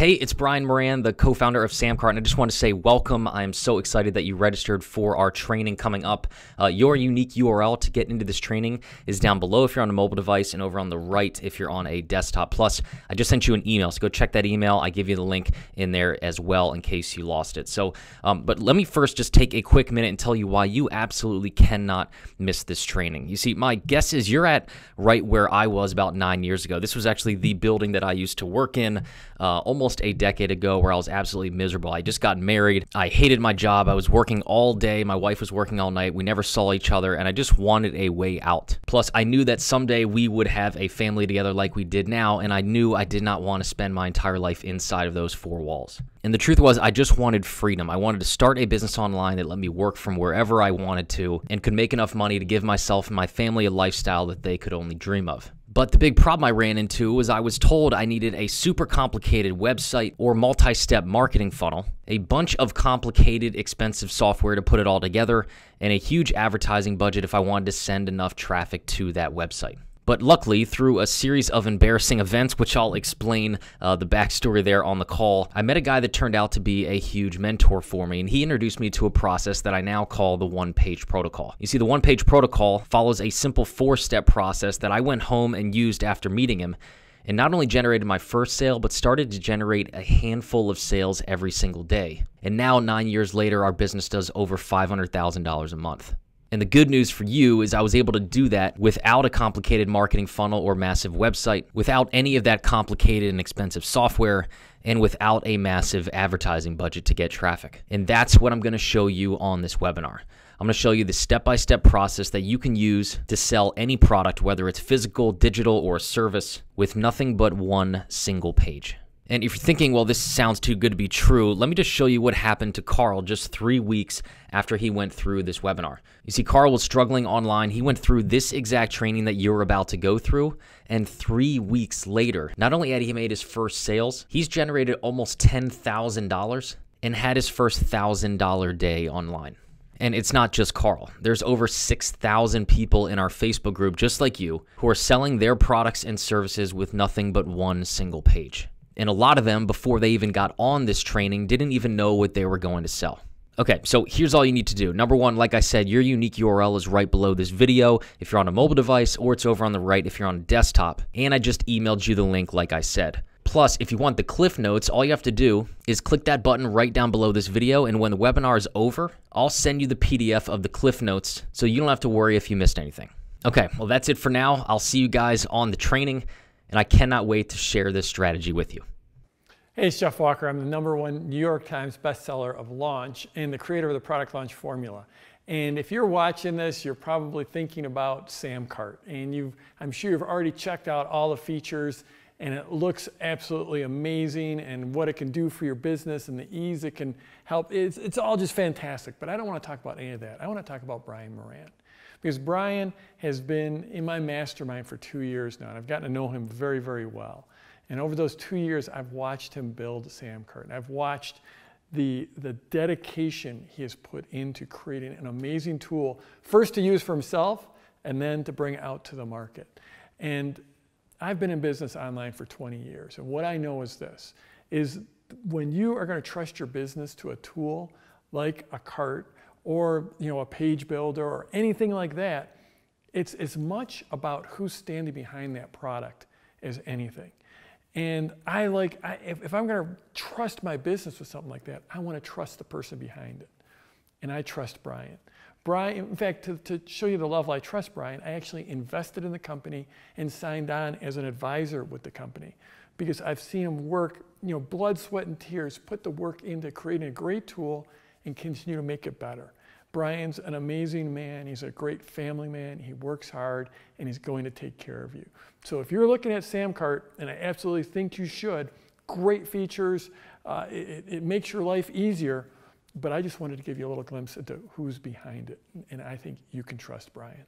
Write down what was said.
Hey, it's Brian Moran, the co-founder of Samcart, and I just want to say welcome. I am so excited that you registered for our training coming up. Your unique URL to get into this training is down below if you're on a mobile device and over on the right if you're on a desktop. Plus, I just sent you an email, so go check that email. I give you the link in there as well in case you lost it. So, but let me first just take a quick minute and tell you why you absolutely cannot miss this training. You see, my guess is you're at right where I was about 9 years ago. This was actually the building that I used to work in almost a decade ago, where I was absolutely miserable. I just got married. I hated my job. I was working all day. My wife was working all night. We never saw each other, and I just wanted a way out. Plus, I knew that someday we would have a family together like we did now, and I knew I did not want to spend my entire life inside of those four walls. And the truth was, I just wanted freedom. I wanted to start a business online that let me work from wherever I wanted to and could make enough money to give myself and my family a lifestyle that they could only dream of. But the big problem I ran into was I was told I needed a super complicated website or multi-step marketing funnel, a bunch of complicated, expensive software to put it all together, and a huge advertising budget if I wanted to send enough traffic to that website. But luckily, through a series of embarrassing events, which I'll explain the backstory there on the call, I met a guy that turned out to be a huge mentor for me, and he introduced me to a process that I now call the one-page protocol. You see, the one-page protocol follows a simple four-step process that I went home and used after meeting him, and not only generated my first sale, but started to generate a handful of sales every single day. And now, 9 years later, our business does over $500,000 a month. And the good news for you is I was able to do that without a complicated marketing funnel or massive website, without any of that complicated and expensive software, and without a massive advertising budget to get traffic. And that's what I'm going to show you on this webinar. I'm going to show you the step-by-step process that you can use to sell any product, whether it's physical, digital, or a service, with nothing but one single page. And if you're thinking, well, this sounds too good to be true, let me just show you what happened to Carl just 3 weeks after he went through this webinar. You see, Carl was struggling online. He went through this exact training that you're about to go through, and 3 weeks later, not only had he made his first sales, he's generated almost $10,000 and had his first $1,000 day online. And it's not just Carl. There's over 6,000 people in our Facebook group, just like you, who are selling their products and services with nothing but one single page. And a lot of them, before they even got on this training, didn't even know what they were going to sell. Okay, so here's all you need to do. Number one, like I said, your unique URL is right below this video if you're on a mobile device, or it's over on the right if you're on a desktop. And I just emailed you the link like I said. Plus, if you want the Cliff Notes, all you have to do is click that button right down below this video, and when the webinar is over, I'll send you the PDF of the Cliff Notes so you don't have to worry if you missed anything. Okay, well that's it for now. I'll see you guys on the training, and I cannot wait to share this strategy with you. Hey, it's Jeff Walker. I'm the #1 New York Times bestseller of Launch and the creator of the Product Launch Formula. And if you're watching this, you're probably thinking about Samcart. And I'm sure you've already checked out all the features, and it looks absolutely amazing, and what it can do for your business and the ease it can help. It's all just fantastic. But I don't want to talk about any of that. I want to talk about Brian Moran. Because Brian has been in my mastermind for 2 years now, and I've gotten to know him very, very well. And over those 2 years, I've watched him build Samcart. And I've watched the dedication he has put into creating an amazing tool, first to use for himself, and then to bring out to the market. And I've been in business online for 20 years. And what I know is this, is when you are going to trust your business to a tool like a cart, or a page builder, or anything like that, it's as much about who's standing behind that product as anything. And if I'm going to trust my business with something like that, I want to trust the person behind it. And I trust Brian. Brian, in fact, to show you the level I trust Brian, I actually invested in the company and signed on as an advisor with the company, because I've seen him work, blood, sweat, and tears, put the work into creating a great tool and continue to make it better. Brian's an amazing man. He's a great family man. He works hard, and he's going to take care of you. So if you're looking at Samcart, and I absolutely think you should, great features. It makes your life easier, but I just wanted to give you a little glimpse into who's behind it, and I think you can trust Brian.